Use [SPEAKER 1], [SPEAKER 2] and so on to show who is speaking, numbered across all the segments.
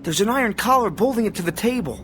[SPEAKER 1] There's an iron collar bolting it to the table.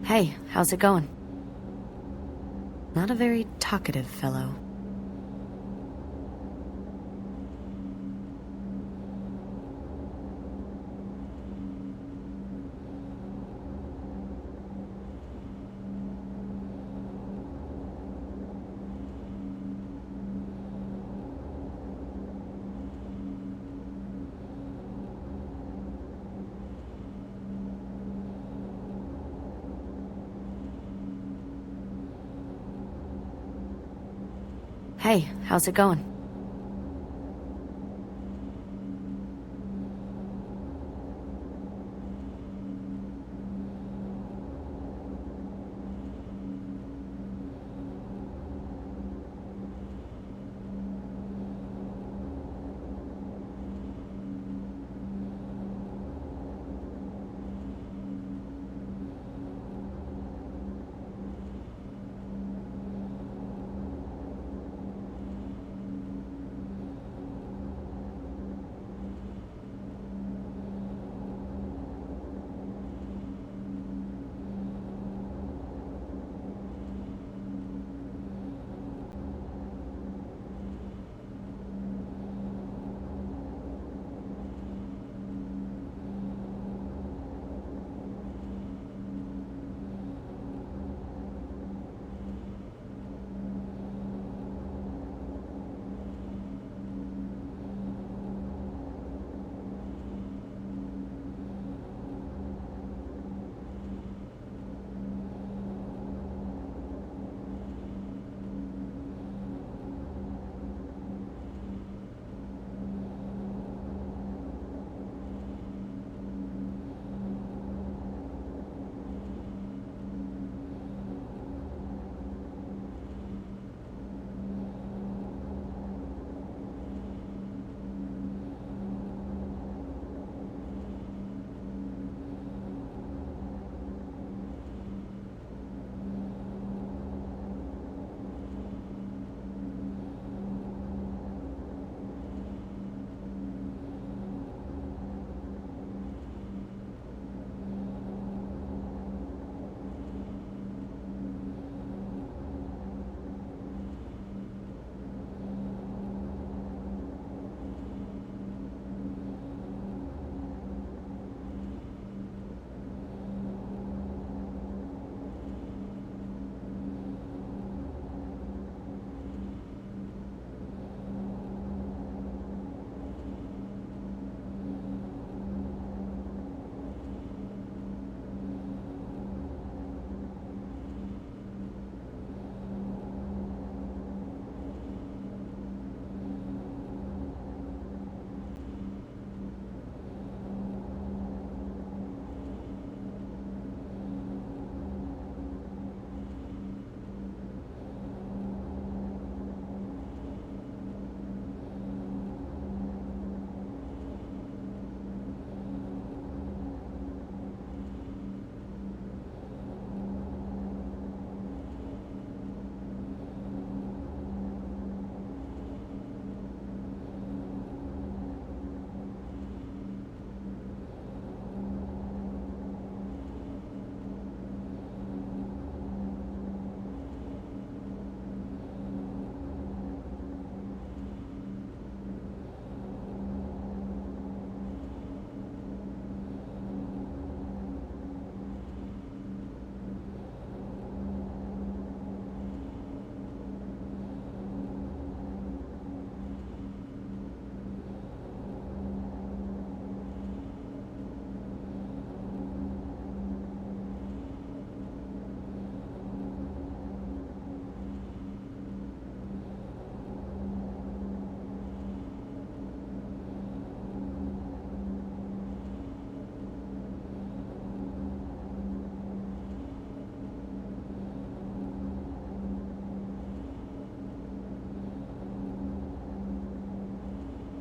[SPEAKER 2] Hey, how's it going? Not a very talkative fellow. Hey, how's it going?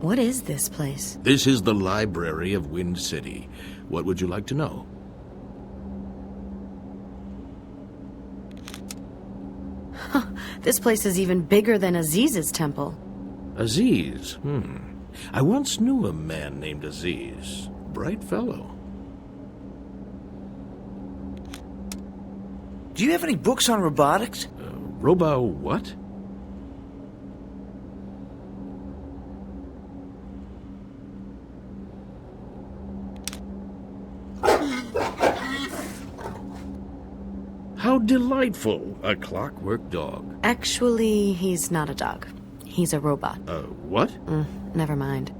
[SPEAKER 2] What is this place?
[SPEAKER 3] This is the library of Wind City. What would you like to know?
[SPEAKER 2] This place is even bigger than Aziz's temple.
[SPEAKER 3] Aziz? I once knew a man named Aziz. Bright fellow.
[SPEAKER 1] Do you have any books on robotics?
[SPEAKER 3] What? How delightful, a clockwork dog.
[SPEAKER 2] Actually, he's not a dog. He's a robot.
[SPEAKER 3] What?
[SPEAKER 2] Never mind.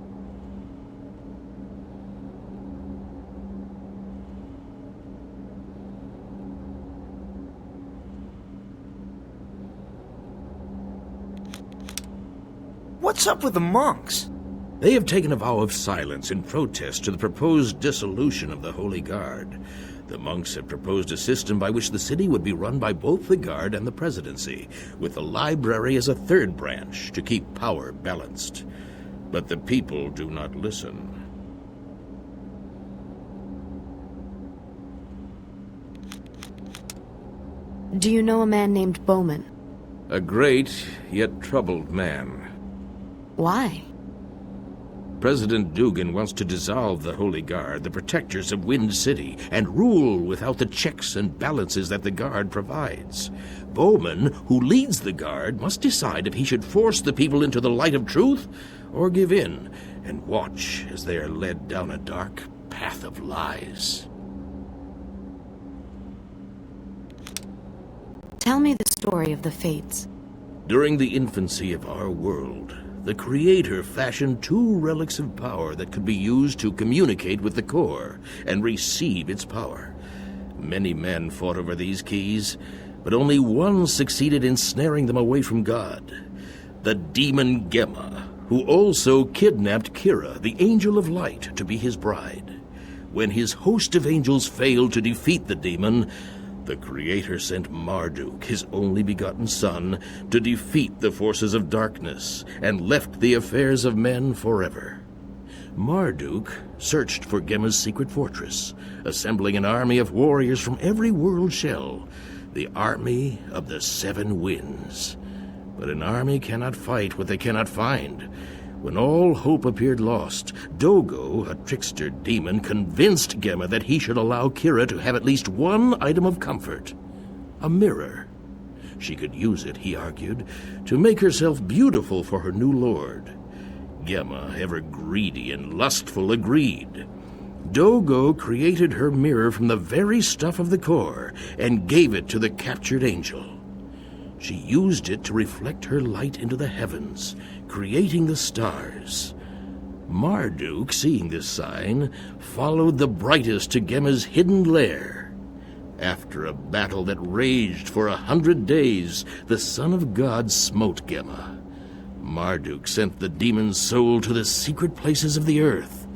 [SPEAKER 1] What's up with the monks?
[SPEAKER 3] They have taken a vow of silence in protest to the proposed dissolution of the Holy Guard. The monks have proposed a system by which the city would be run by both the Guard and the Presidency, with the library as a third branch to keep power balanced. But the people do not listen.
[SPEAKER 2] Do you know a man named Bowman?
[SPEAKER 3] A great, yet troubled man.
[SPEAKER 2] Why?
[SPEAKER 3] President Dugan wants to dissolve the Holy Guard, the protectors of Wind City, and rule without the checks and balances that the Guard provides. Bowman, who leads the Guard, must decide if he should force the people into the light of truth or give in and watch as they are led down a dark path of lies.
[SPEAKER 2] Tell me the story of the Fates.
[SPEAKER 3] During the infancy of our world, the Creator fashioned two relics of power that could be used to communicate with the core and receive its power. Many men fought over these keys, but only one succeeded in snaring them away from God. The demon Gemma, who also kidnapped Kira, the angel of light, to be his bride. When his host of angels failed to defeat the demon, the Creator sent Marduk, his only begotten son, to defeat the forces of darkness, and left the affairs of men forever. Marduk searched for Gemma's secret fortress, assembling an army of warriors from every world shell, the army of the seven winds. But an army cannot fight what they cannot find. When all hope appeared lost, Dogo, a trickster demon, convinced Gemma that he should allow Kira to have at least one item of comfort: a mirror. She could use it, he argued, to make herself beautiful for her new lord. Gemma, ever greedy and lustful, agreed. Dogo created her mirror from the very stuff of the core and gave it to the captured angel. She used it to reflect her light into the heavens, creating the stars. Marduk, seeing this sign, followed the brightest to Gemma's hidden lair. After a battle that raged for 100 days, the Son of God smote Gemma. Marduk sent the demon's soul to the secret places of the earth.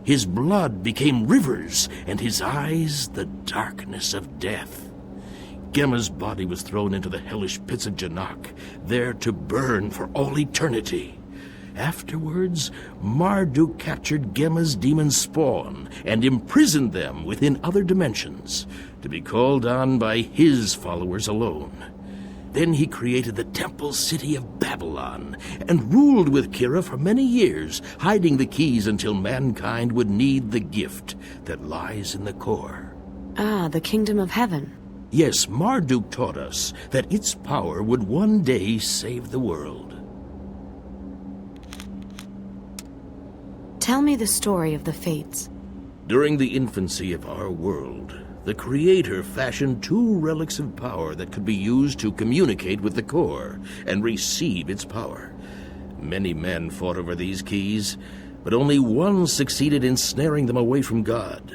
[SPEAKER 3] His blood became rivers, and his eyes the darkness of death. Gemma's body was thrown into the hellish pits of Janak, there to burn for all eternity. Afterwards, Marduk captured Gemma's demon spawn and imprisoned them within other dimensions, to be called on by his followers alone. Then he created the temple city of Babylon and ruled with Kira for many years, hiding the keys until mankind would need the gift that lies in the core.
[SPEAKER 2] Ah, the kingdom of heaven.
[SPEAKER 3] Yes, Marduk taught us that its power would one day save the world.
[SPEAKER 2] Tell me the story of the Fates.
[SPEAKER 3] During the infancy of our world, the Creator fashioned two relics of power that could be used to communicate with the core and receive its power. Many men fought over these keys, but only one succeeded in snaring them away from God.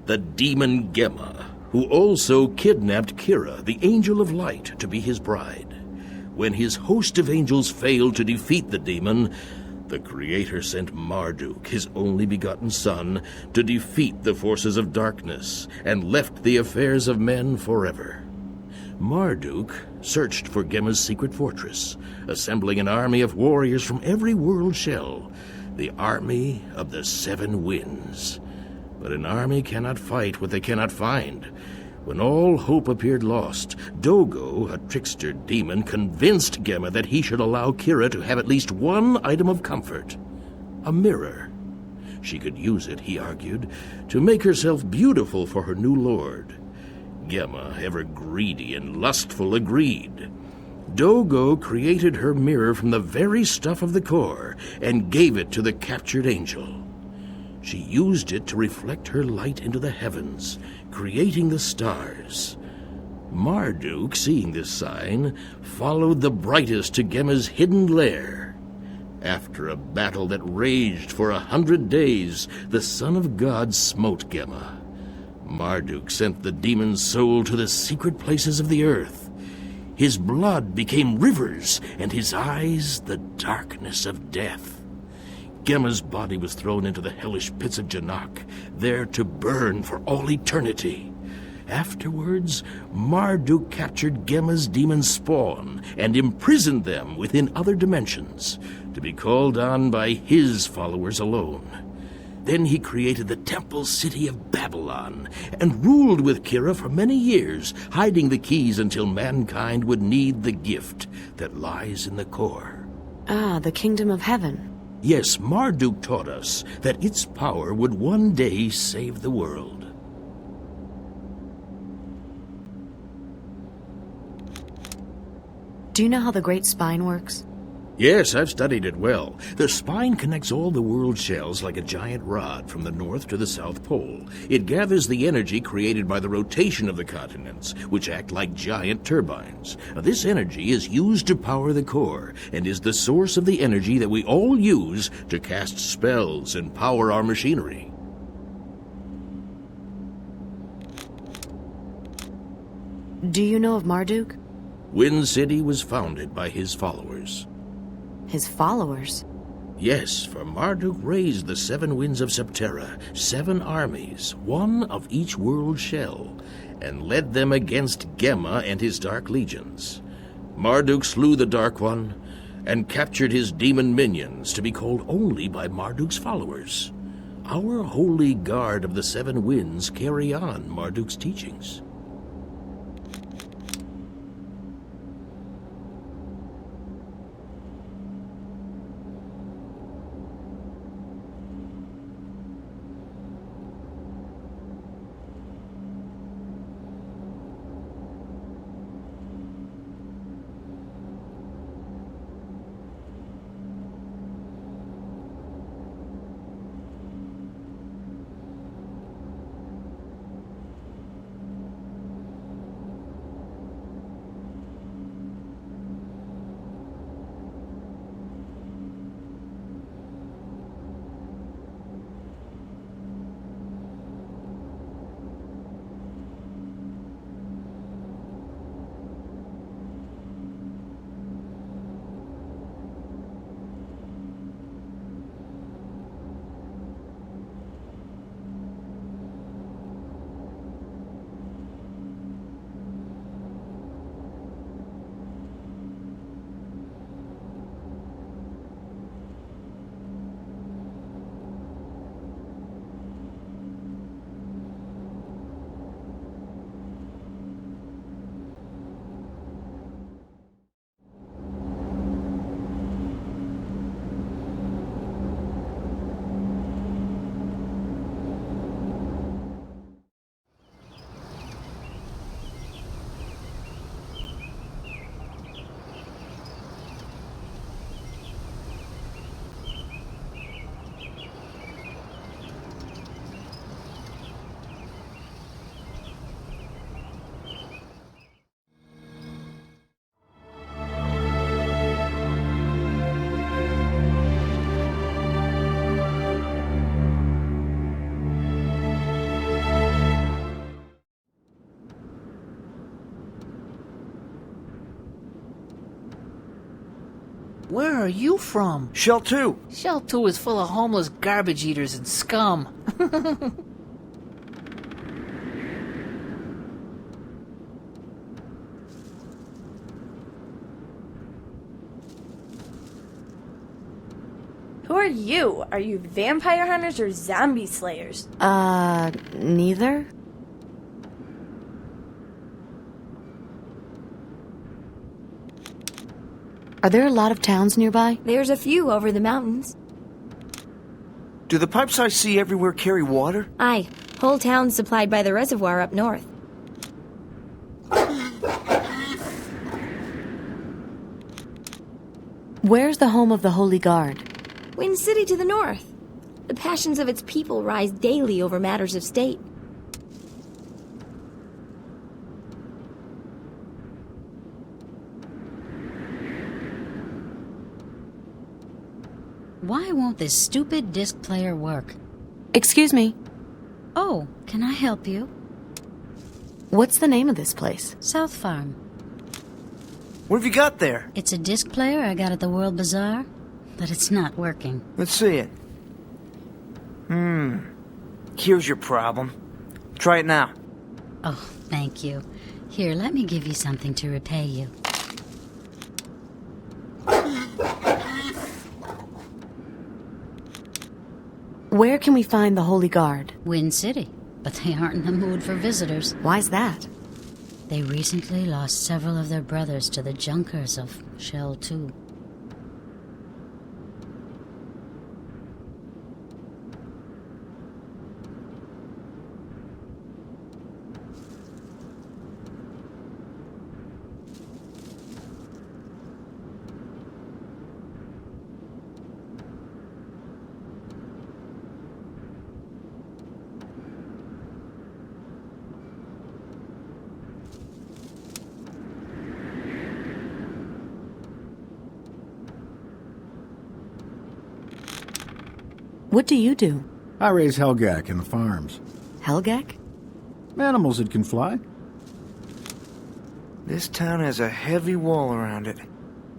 [SPEAKER 3] The demon Gemma, who also kidnapped Kira, the angel of light, to be his bride. When his host of angels failed to defeat the demon, the Creator sent Marduk, his only begotten son, to defeat the forces of darkness, and left the affairs of men forever. Marduk searched for Gemma's secret fortress, assembling an army of warriors from every world shell, the army of the Seven Winds. But an army cannot fight what they cannot find. When all hope appeared lost, Dogo, a trickster demon, convinced Gemma that he should allow Kira to have at least one item of comfort: a mirror. She could use it, he argued, to make herself beautiful for her new lord. Gemma, ever greedy and lustful, agreed. Dogo created her mirror from the very stuff of the core and gave it to the captured angel. She used it to reflect her light into the heavens, creating the stars. Marduk, seeing this sign, followed the brightest to Gemma's hidden lair. After a battle that raged for 100 days, the Son of God smote Gemma. Marduk sent the demon's soul to the secret places of the earth. His blood became rivers, and his eyes the darkness of death. Gemma's body was thrown into the hellish pits of Janak, there to burn for all eternity. Afterwards, Marduk captured Gemma's demon spawn and imprisoned them within other dimensions, to be called on by his followers alone. Then he created the temple city of Babylon and ruled with Kira for many years, hiding the keys until mankind would need the gift that lies in the core.
[SPEAKER 2] Ah, the kingdom of heaven.
[SPEAKER 3] Yes, Marduk taught us that its power would one day save the world.
[SPEAKER 2] Do you know how the Great Spine works?
[SPEAKER 3] Yes, I've studied it well. The spine connects all the world shells like a giant rod from the North to the South Pole. It gathers the energy created by the rotation of the continents, which act like giant turbines. Now, this energy is used to power the core, and is the source of the energy that we all use to cast spells and power our machinery.
[SPEAKER 2] Do you know of Marduk?
[SPEAKER 3] Wind City was founded by his followers.
[SPEAKER 2] His followers?
[SPEAKER 3] Yes, for Marduk raised the 7 winds of Septerra, 7 armies, one of each world shell, and led them against Gemma and his dark legions. Marduk slew the Dark One, and captured his demon minions to be called only by Marduk's followers. Our holy guard of the 7 winds carry on Marduk's teachings.
[SPEAKER 4] Where are you from?
[SPEAKER 1] Shell 2.
[SPEAKER 4] Shell 2 is full of homeless garbage eaters and scum.
[SPEAKER 2] Who are
[SPEAKER 5] are you? Are you vampire hunters or zombie slayers?
[SPEAKER 2] Neither? Are there a lot of towns nearby?
[SPEAKER 6] There's a few over the mountains.
[SPEAKER 1] Do the pipes I see everywhere carry water?
[SPEAKER 6] Aye, whole towns supplied by the reservoir up north.
[SPEAKER 2] Where's the home of the Holy Guard?
[SPEAKER 6] Wind City to the north. The passions of its people rise daily over matters of state.
[SPEAKER 7] Why won't this stupid disc player work?
[SPEAKER 2] Excuse me.
[SPEAKER 7] Oh, can I help you?
[SPEAKER 2] What's the name of this place?
[SPEAKER 7] South Farm.
[SPEAKER 1] What have you got there?
[SPEAKER 7] It's a disc player I got at the World Bazaar, but it's not working.
[SPEAKER 1] Let's see it. Here's your problem. Try it now.
[SPEAKER 7] Oh, thank you. Here, let me give you something to repay you.
[SPEAKER 2] Where can we find the Holy Guard?
[SPEAKER 7] Wind City, but they aren't in the mood for visitors.
[SPEAKER 2] Why's that?
[SPEAKER 7] They recently lost several of their brothers to the Junkers of Shell 2.
[SPEAKER 2] What do you do?
[SPEAKER 8] I raise Helgak in the farms.
[SPEAKER 2] Helgak?
[SPEAKER 8] Animals that can fly.
[SPEAKER 1] This town has a heavy wall around it.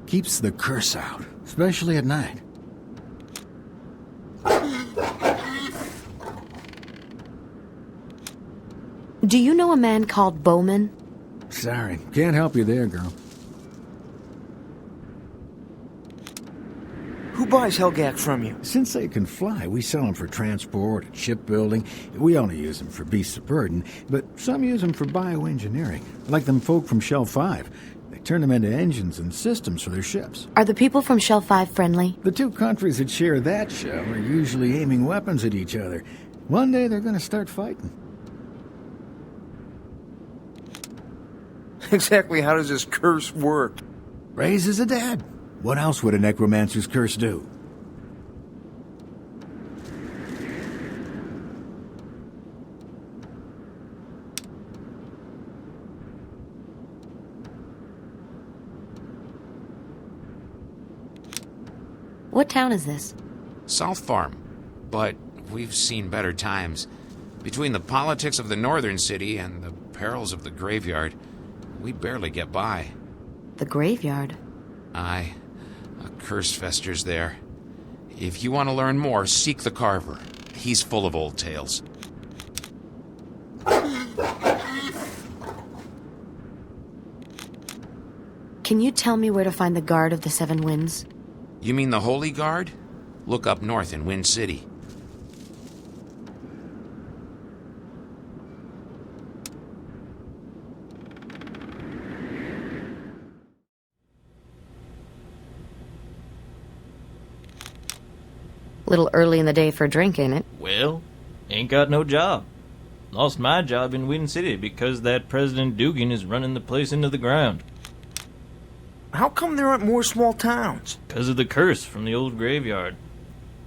[SPEAKER 8] Keeps the curse out, especially at night.
[SPEAKER 2] Do you know a man called Bowman?
[SPEAKER 8] Sorry, can't help you there, girl.
[SPEAKER 1] Who buys Helgak from you?
[SPEAKER 8] Since they can fly, we sell them for transport and shipbuilding. We only use them for beasts of burden, but some use them for bioengineering, like them folk from Shell 5. They turn them into engines and systems for their ships.
[SPEAKER 2] Are the people from Shell 5 friendly?
[SPEAKER 8] The two countries that share that shell are usually aiming weapons at each other. One day they're going to start fighting.
[SPEAKER 1] Exactly how does this curse work?
[SPEAKER 8] Raises a dead. What else would a necromancer's curse do?
[SPEAKER 2] What town is this?
[SPEAKER 9] South Farm. But we've seen better times. Between the politics of the northern city and the perils of the graveyard, we barely get by.
[SPEAKER 2] The graveyard.
[SPEAKER 9] Aye. A curse festers there. If you want to learn more, seek the Carver. He's full of old tales.
[SPEAKER 2] Can you tell me where to find the Guard of the Seven Winds?
[SPEAKER 9] You mean the Holy Guard? Look up north in Wind City.
[SPEAKER 2] Little early in the day for a drink, ain't it?
[SPEAKER 10] Well, ain't got no job. Lost my job in Wind City because that President Dugan is running the place into the ground.
[SPEAKER 1] How come there aren't more small towns?
[SPEAKER 10] 'Cause of the curse from the old graveyard.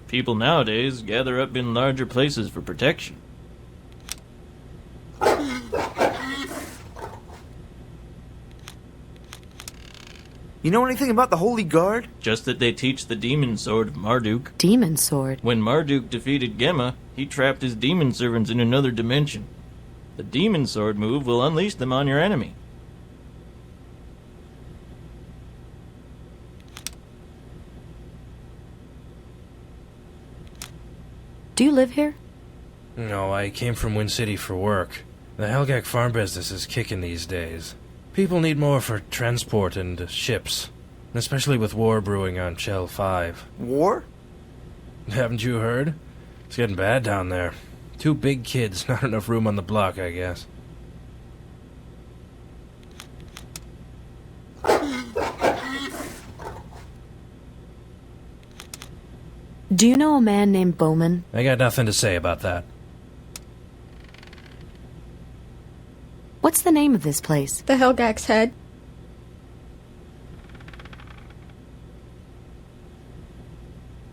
[SPEAKER 10] People nowadays gather up in larger places for protection.
[SPEAKER 1] You know anything about the Holy Guard?
[SPEAKER 10] Just that they teach the demon sword of Marduk.
[SPEAKER 2] Demon sword.
[SPEAKER 10] When Marduk defeated Gemma, he trapped his demon servants in another dimension. The demon sword move will unleash them on your enemy.
[SPEAKER 2] Do you live here?
[SPEAKER 11] No, I came from Wind City for work. The Helgak farm business is kicking these days. People need more for transport and ships, especially with war brewing on Shell 5.
[SPEAKER 1] War?
[SPEAKER 11] Haven't you heard? It's getting bad down there. 2 big kids, not enough room on the block, I guess.
[SPEAKER 2] Do you know a man named Bowman?
[SPEAKER 11] I got nothing to say about that.
[SPEAKER 2] What's the name of this place?
[SPEAKER 6] The Helgak's Head.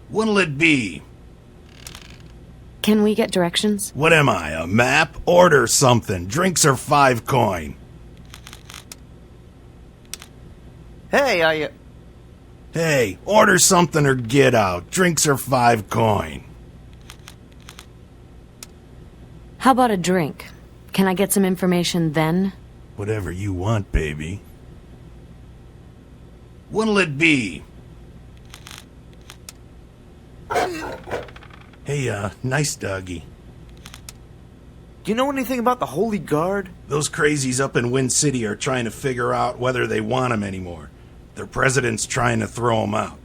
[SPEAKER 12] What'll it be?
[SPEAKER 2] Can we get directions?
[SPEAKER 12] What am I, a map? Order something. Drinks are 5 coin.
[SPEAKER 1] Hey,
[SPEAKER 12] Hey, order something or get out. Drinks are 5 coin.
[SPEAKER 2] How about a drink? Can I get some information then?
[SPEAKER 12] Whatever you want, baby. What'll it be? Hey, nice doggy.
[SPEAKER 1] do you know anything about the Holy Guard?
[SPEAKER 12] Those crazies up in Wind City are trying to figure out whether they want them anymore. Their president's trying to throw them out.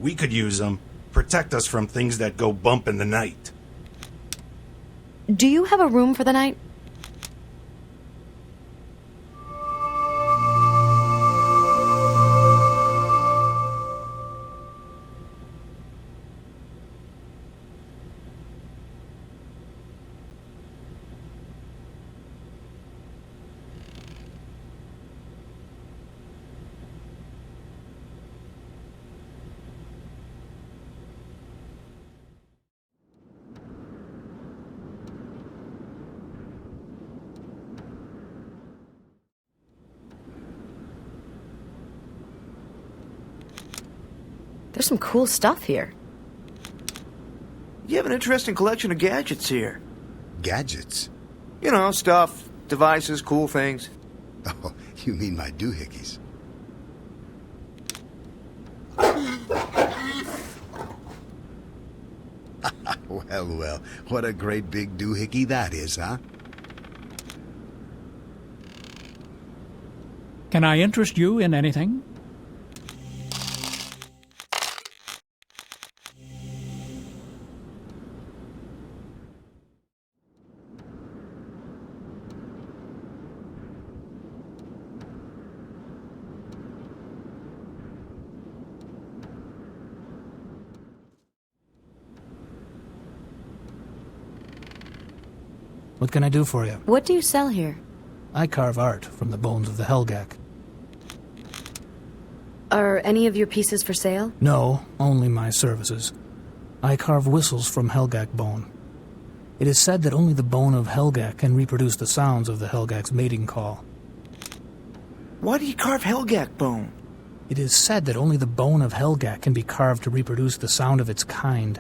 [SPEAKER 12] We could use them. Protect us from things that go bump in the night.
[SPEAKER 2] Do you have a room for the night? There's some cool stuff here.
[SPEAKER 1] You have an interesting collection of gadgets here.
[SPEAKER 13] Gadgets?
[SPEAKER 1] You know, stuff, devices, cool things.
[SPEAKER 13] Oh, you mean my doohickeys. Well, what a great big doohickey that is, huh?
[SPEAKER 14] Can I interest you in anything?
[SPEAKER 15] What can I do for you?
[SPEAKER 2] What do you sell here?
[SPEAKER 15] I carve art from the bones of the Helgak.
[SPEAKER 2] Are any of your pieces for sale?
[SPEAKER 15] No, only my services. I carve whistles from Helgak bone. It is said that only the bone of Helgak can reproduce the sounds of the Helgak's mating call.
[SPEAKER 1] Why do you carve Helgak bone?
[SPEAKER 15] It is said that only the bone of Helgak can be carved to reproduce the sound of its kind.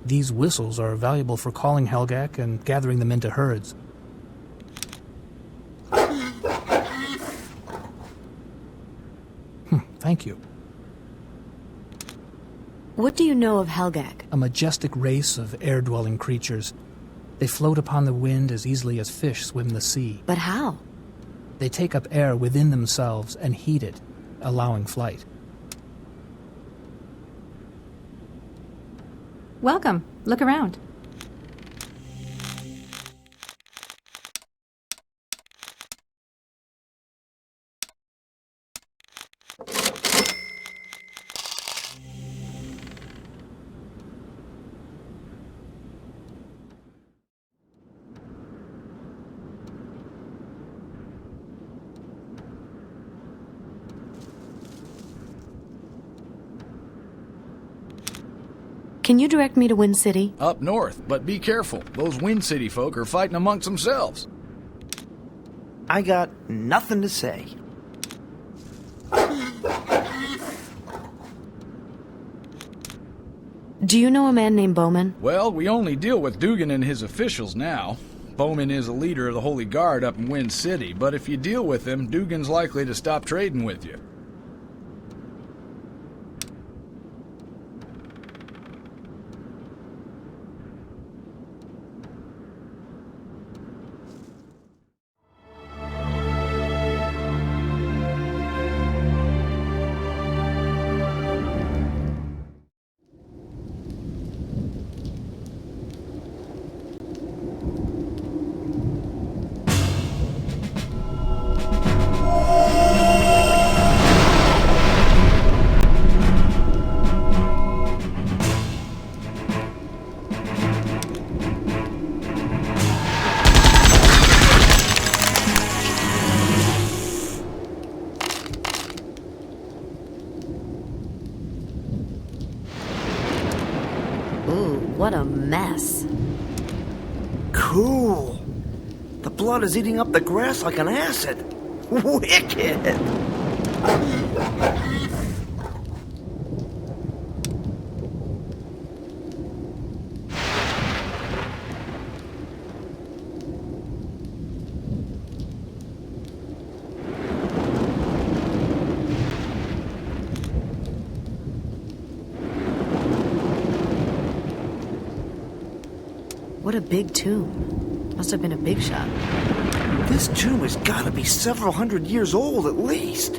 [SPEAKER 15] These whistles are valuable for calling Helgak and gathering them into herds. Thank you.
[SPEAKER 2] What do you know of Helgak?
[SPEAKER 15] A majestic race of air-dwelling creatures. They float upon the wind as easily as fish swim the sea.
[SPEAKER 2] But how?
[SPEAKER 15] They take up air within themselves and heat it, allowing flight.
[SPEAKER 16] Welcome. Look around.
[SPEAKER 2] Can you direct me to Wind City?
[SPEAKER 17] Up north, but be careful. Those Wind City folk are fighting amongst themselves.
[SPEAKER 1] I got nothing to say.
[SPEAKER 2] Do you know a man named Bowman?
[SPEAKER 17] Well, we only deal with Dugan and his officials now. Bowman is a leader of the Holy Guard up in Wind City, but if you deal with him, Dugan's likely to stop trading with you.
[SPEAKER 2] What a mess.
[SPEAKER 1] Cool. The blood is eating up the grass like an acid. Wicked!
[SPEAKER 2] What a big tomb. Must have been a big shot.
[SPEAKER 1] This tomb has got to be several hundred years old at least.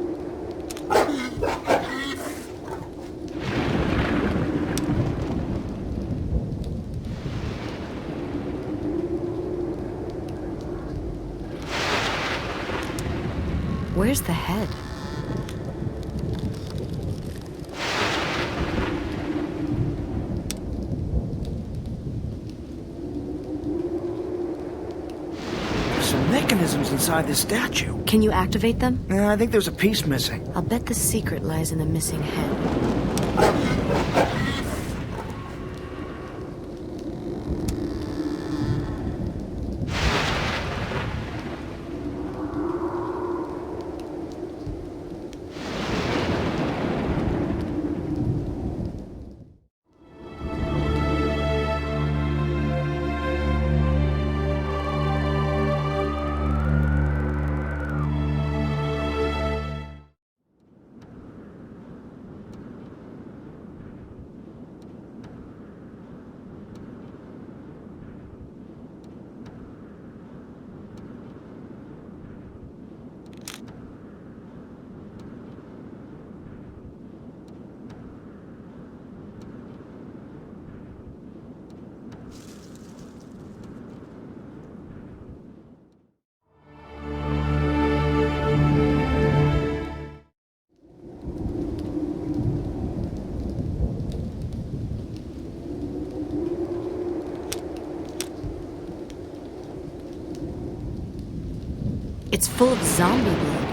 [SPEAKER 2] Where's the head?
[SPEAKER 1] Mechanisms inside this statue.
[SPEAKER 2] Can you activate them?
[SPEAKER 1] I think there's a piece missing.
[SPEAKER 2] I'll bet the secret lies in the missing head. It's full of zombie blood.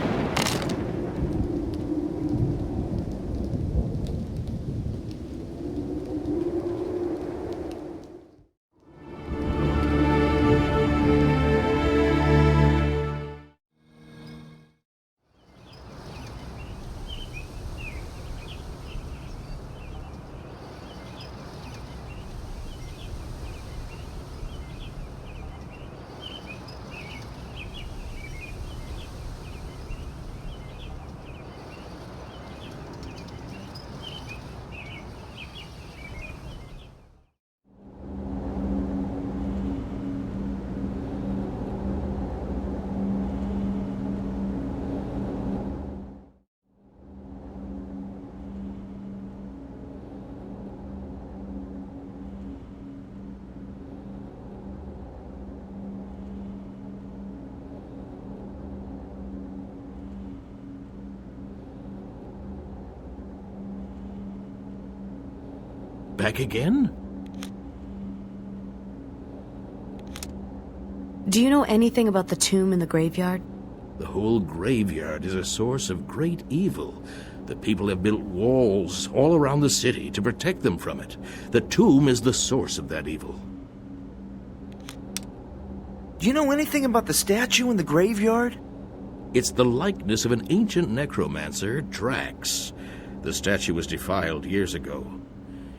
[SPEAKER 3] Back again?
[SPEAKER 2] Do you know anything about the tomb in the graveyard?
[SPEAKER 3] The whole graveyard is a source of great evil. The people have built walls all around the city to protect them from it. The tomb is the source of that evil.
[SPEAKER 1] Do you know anything about the statue in the graveyard?
[SPEAKER 3] It's the likeness of an ancient necromancer, Drax. The statue was defiled years ago.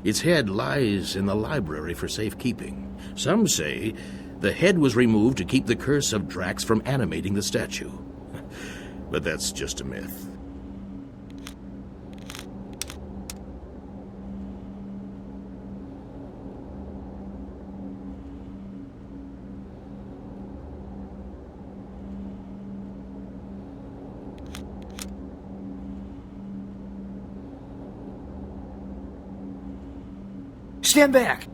[SPEAKER 3] Its head lies in the library for safekeeping. Some say the head was removed to keep the curse of Drax from animating the statue. But that's just a myth.
[SPEAKER 1] Stand back!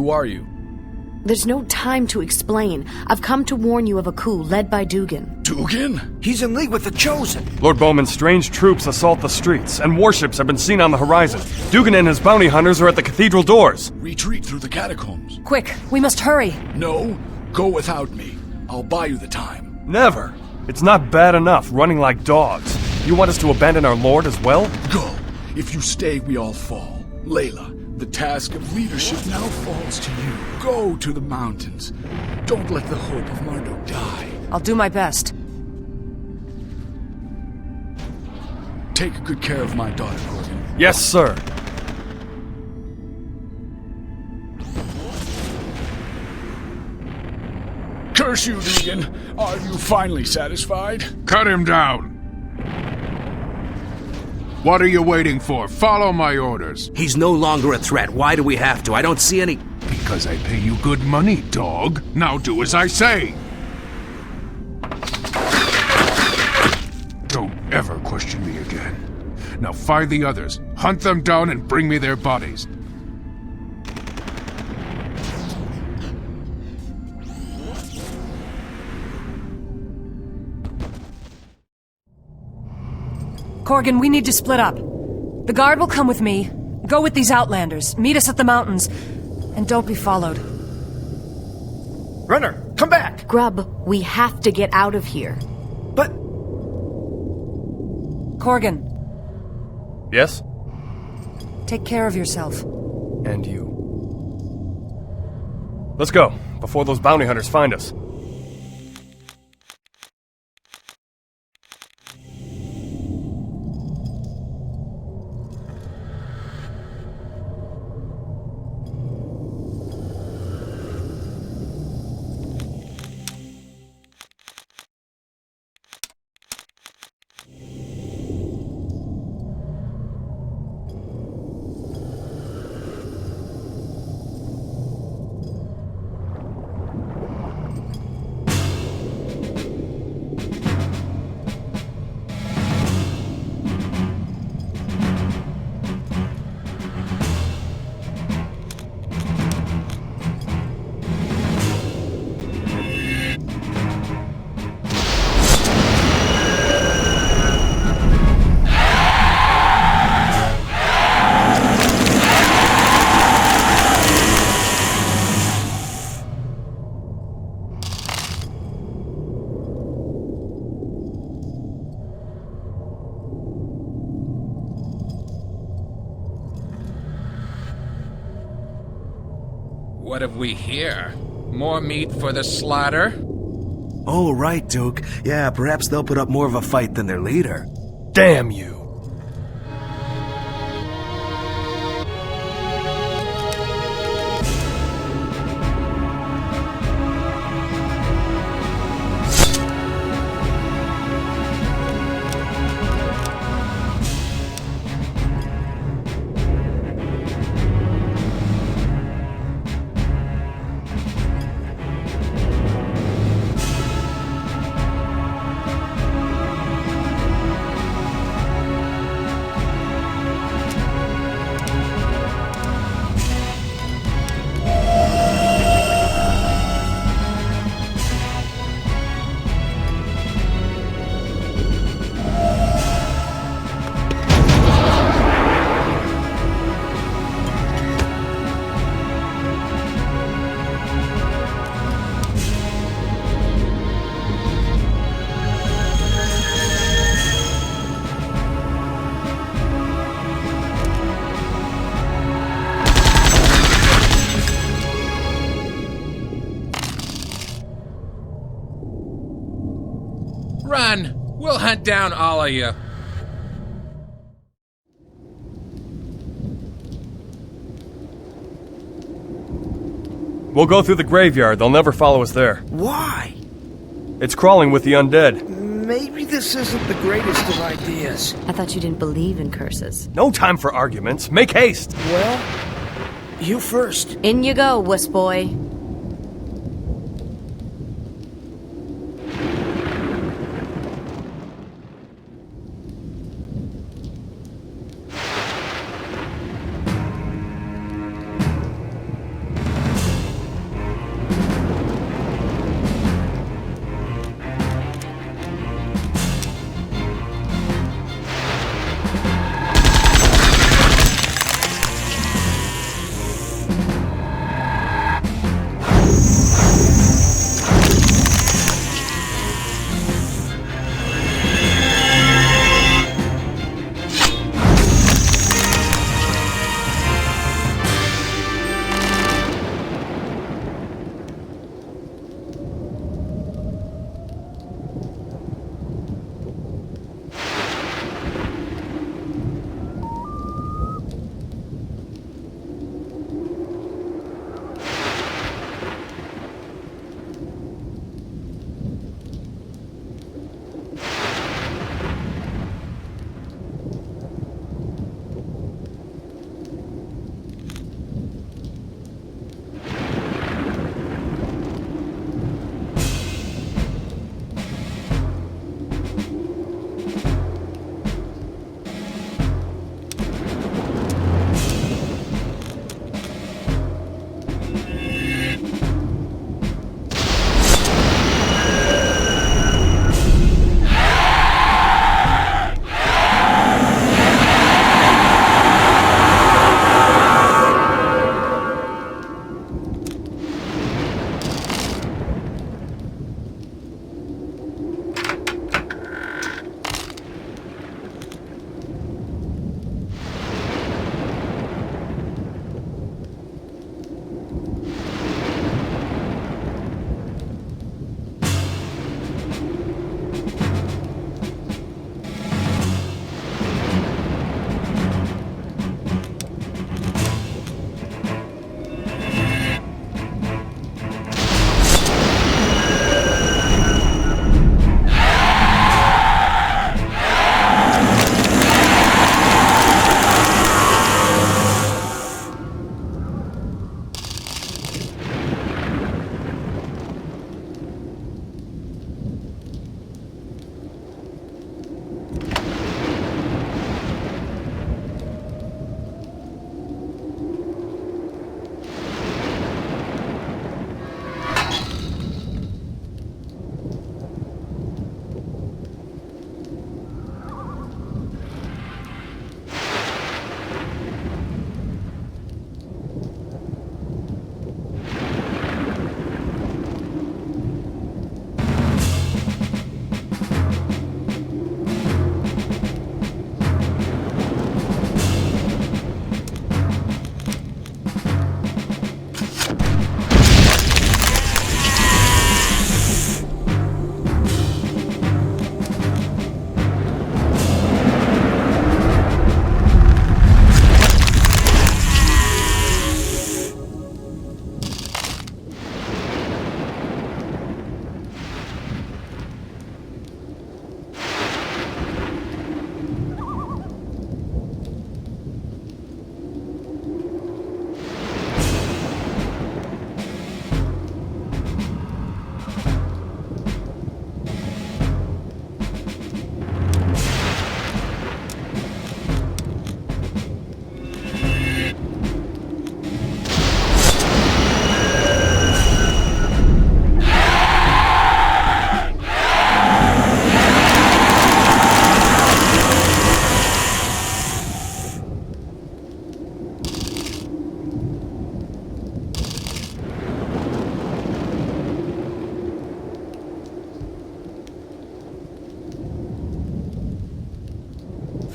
[SPEAKER 17] Who are you?
[SPEAKER 2] There's no time to explain. I've come to warn you of a coup led by Dugan.
[SPEAKER 17] Dugan?
[SPEAKER 1] He's in league with the Chosen.
[SPEAKER 18] Lord Bowman's strange troops assault the streets, and warships have been seen on the horizon. Dugan and his bounty hunters are at the cathedral doors.
[SPEAKER 17] Retreat through the catacombs.
[SPEAKER 16] Quick, we must hurry.
[SPEAKER 17] No, go without me. I'll buy you the time.
[SPEAKER 18] Never. It's not bad enough running like dogs. You want us to abandon our lord as well?
[SPEAKER 17] Go. If you stay, we all fall. Layla, the task of leadership now falls to you. Go to the mountains. Don't let the hope of Marduk die.
[SPEAKER 16] I'll do my best.
[SPEAKER 17] Take good care of my daughter, Corgan.
[SPEAKER 18] Yes, sir.
[SPEAKER 17] Curse you, Dugan. Are you finally satisfied?
[SPEAKER 19] Cut him down. What are you waiting for? Follow my orders.
[SPEAKER 20] He's no longer a threat. Why do we have to? I don't see any...
[SPEAKER 19] Because I pay you good money, dog. Now do as I say. Don't ever question me again. Now find the others, hunt them down, and bring me their bodies.
[SPEAKER 16] Corgan, we need to split up. The guard will come with me. Go with these outlanders. Meet us at the mountains. And don't be followed.
[SPEAKER 1] Runner, come back!
[SPEAKER 2] Grub, we have to get out of here.
[SPEAKER 1] But...
[SPEAKER 16] Corgan.
[SPEAKER 18] Yes?
[SPEAKER 16] Take care of yourself.
[SPEAKER 18] And you. Let's go, before those bounty hunters find us.
[SPEAKER 21] What have we here? More meat for the slaughter?
[SPEAKER 20] Oh, right, Duke. Yeah, perhaps they'll put up more of a fight than their leader.
[SPEAKER 18] Damn you!
[SPEAKER 21] Run! We'll hunt down all of you.
[SPEAKER 18] We'll go through the graveyard. They'll never follow us there.
[SPEAKER 1] Why?
[SPEAKER 18] It's crawling with the undead.
[SPEAKER 1] Maybe this isn't the greatest of ideas.
[SPEAKER 2] I thought you didn't believe in curses.
[SPEAKER 18] No time for arguments. Make haste.
[SPEAKER 1] Well, you first.
[SPEAKER 2] In you go, wuss boy.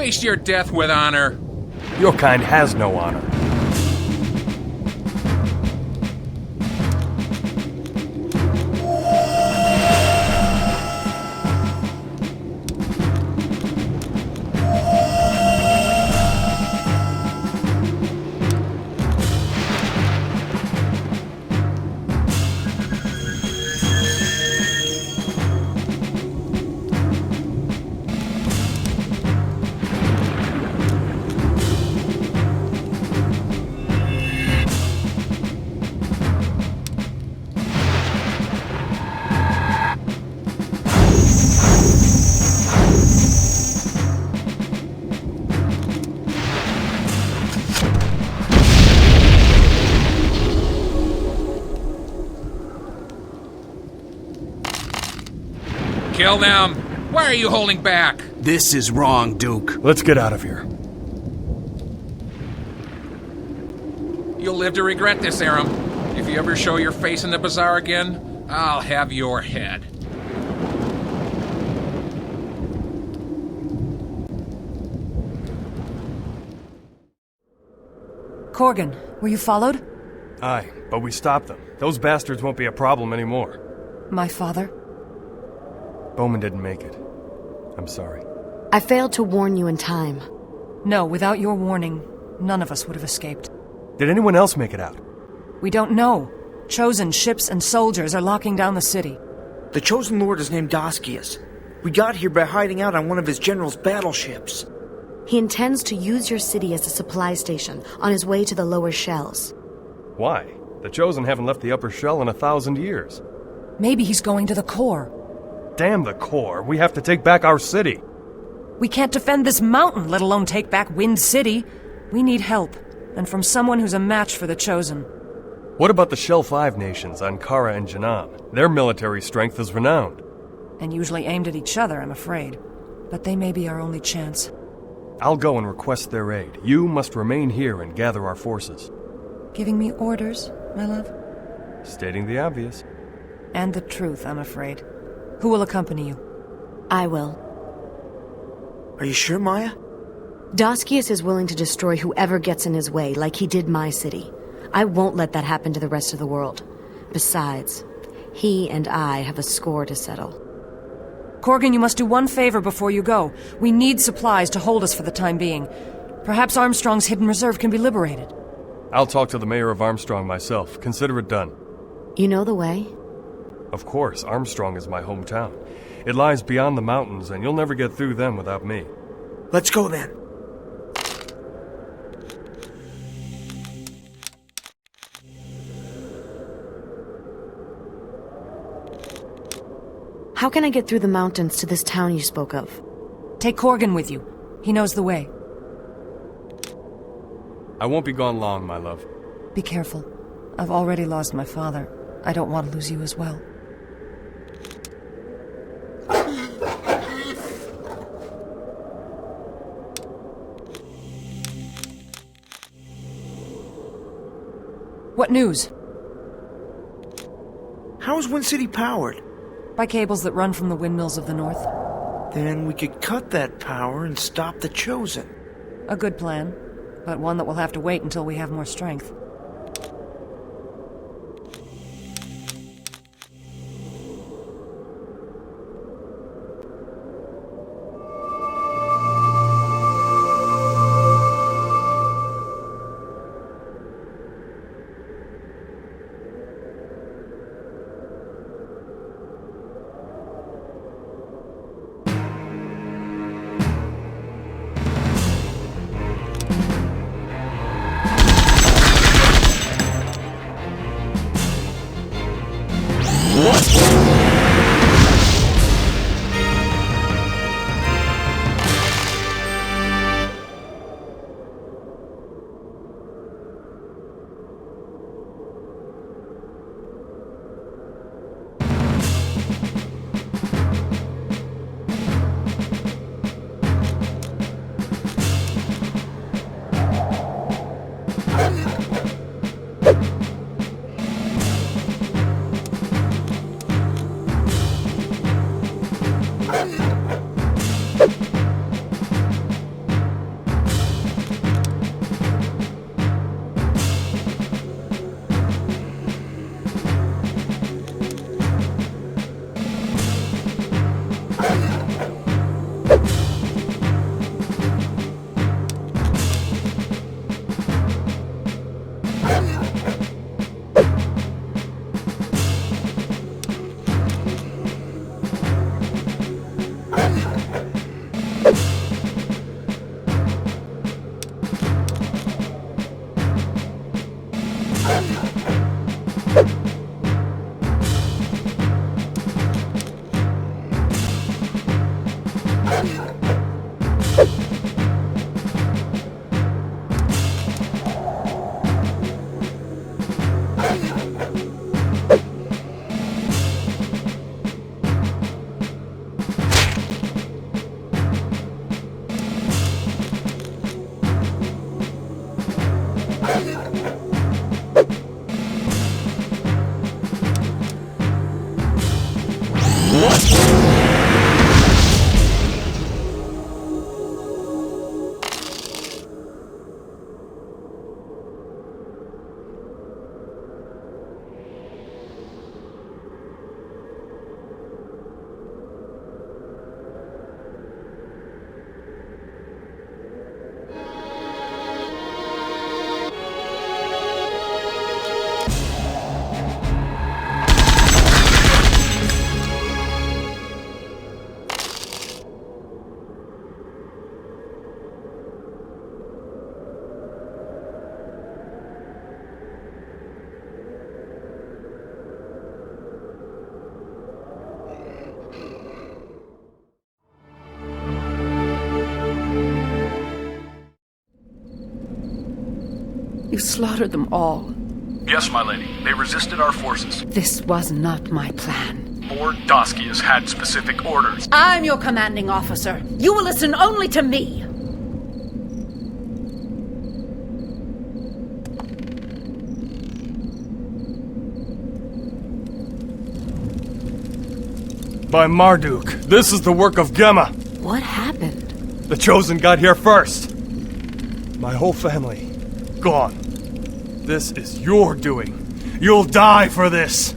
[SPEAKER 21] Face your death with honor.
[SPEAKER 18] Your kind has no honor.
[SPEAKER 21] Kill them! Why are you holding back?
[SPEAKER 20] This is wrong, Duke.
[SPEAKER 18] Let's get out of here.
[SPEAKER 21] You'll live to regret this, Aram. If you ever show your face in the bazaar again, I'll have your head.
[SPEAKER 16] Corgan, were you followed?
[SPEAKER 18] Aye, but we stopped them. Those bastards won't be a problem anymore.
[SPEAKER 16] My father?
[SPEAKER 18] Bowman didn't make it. I'm sorry.
[SPEAKER 2] I failed to warn you in time.
[SPEAKER 16] No, without your warning, none of us would have escaped.
[SPEAKER 18] Did anyone else make it out?
[SPEAKER 16] We don't know. Chosen ships and soldiers are locking down the city.
[SPEAKER 1] The Chosen Lord is named Doskius. We got here by hiding out on one of his general's battleships.
[SPEAKER 2] He intends to use your city as a supply station on his way to the lower shells.
[SPEAKER 18] Why? The Chosen haven't left the upper shell in 1,000 years.
[SPEAKER 16] Maybe he's going to the core.
[SPEAKER 18] Damn the core. We have to take back our city.
[SPEAKER 16] We can't defend this mountain, let alone take back Wind City. We need help, and from someone who's a match for the Chosen.
[SPEAKER 18] What about the Shell 5 nations, Ankara and Janam? Their military strength is renowned.
[SPEAKER 16] And usually aimed at each other, I'm afraid. But they may be our only chance.
[SPEAKER 18] I'll go and request their aid. You must remain here and gather our forces.
[SPEAKER 16] Giving me orders, my love?
[SPEAKER 18] Stating the obvious.
[SPEAKER 16] And the truth, I'm afraid. Who will accompany you?
[SPEAKER 2] I will.
[SPEAKER 1] Are you sure, Maya?
[SPEAKER 2] Doskius is willing to destroy whoever gets in his way, like he did my city. I won't let that happen to the rest of the world. Besides, he and I have a score to settle.
[SPEAKER 16] Corgan, you must do one favor before you go. We need supplies to hold us for the time being. Perhaps Armstrong's hidden reserve can be liberated.
[SPEAKER 18] I'll talk to the mayor of Armstrong myself. Consider it done.
[SPEAKER 2] You know the way?
[SPEAKER 18] Of course, Armstrong is my hometown. It lies beyond the mountains, and you'll never get through them without me.
[SPEAKER 1] Let's go then.
[SPEAKER 2] How can I get through the mountains to this town you spoke of?
[SPEAKER 16] Take Corgan with you. He knows the way.
[SPEAKER 18] I won't be gone long, my love.
[SPEAKER 16] Be careful. I've already lost my father. I don't want to lose you as well. What news?
[SPEAKER 1] How is Wind City powered?
[SPEAKER 16] By cables that run from the windmills of the north.
[SPEAKER 1] Then we could cut that power and stop the Chosen.
[SPEAKER 16] A good plan, but one that will have to wait until we have more strength.
[SPEAKER 4] You slaughtered them all.
[SPEAKER 18] Yes, my lady. They resisted our forces.
[SPEAKER 4] This was not my plan.
[SPEAKER 18] Lord Doskius had specific orders.
[SPEAKER 4] I'm your commanding officer. You will listen only to me.
[SPEAKER 18] By Marduk, this is the work of Gemma.
[SPEAKER 2] What happened?
[SPEAKER 18] The Chosen got here first. My whole family, gone. This is your doing. You'll die for this.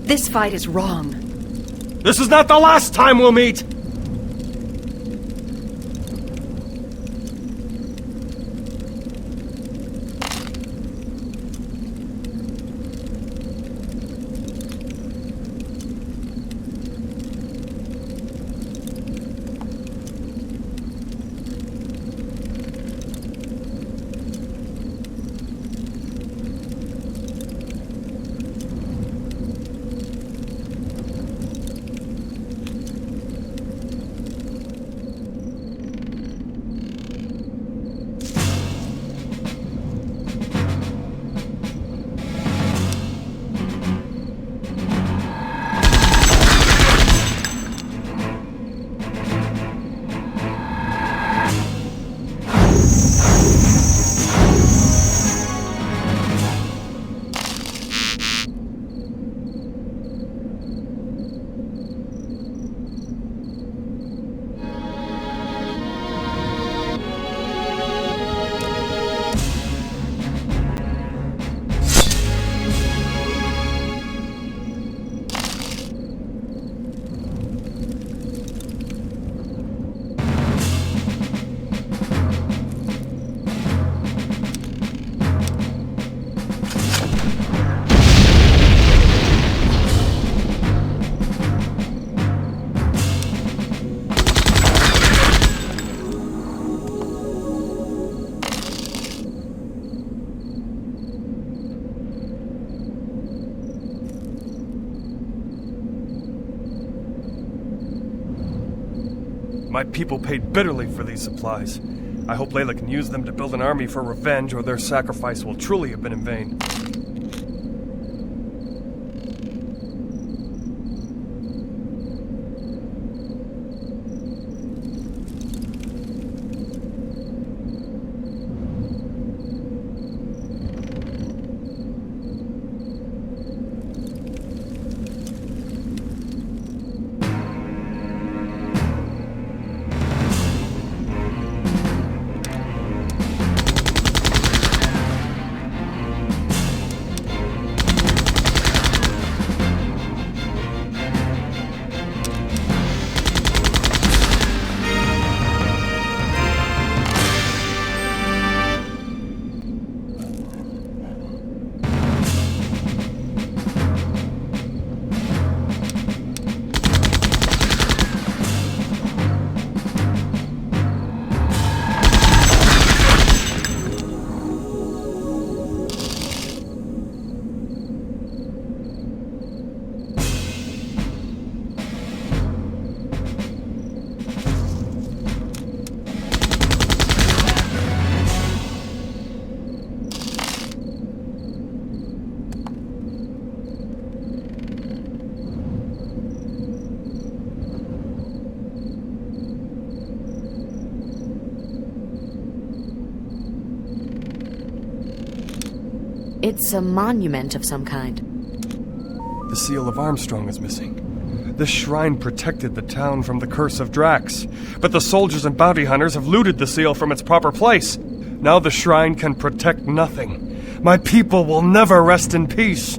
[SPEAKER 16] This fight is wrong.
[SPEAKER 18] This is not the last time we'll meet! My people paid bitterly for these supplies. I hope Layla can use them to build an army for revenge, or their sacrifice will truly have been in vain.
[SPEAKER 2] It's a monument of some kind.
[SPEAKER 18] The seal of Armstrong is missing. This shrine protected the town from the curse of Drax, but the soldiers and bounty hunters have looted the seal from its proper place. Now the shrine can protect nothing. My people will never rest in peace.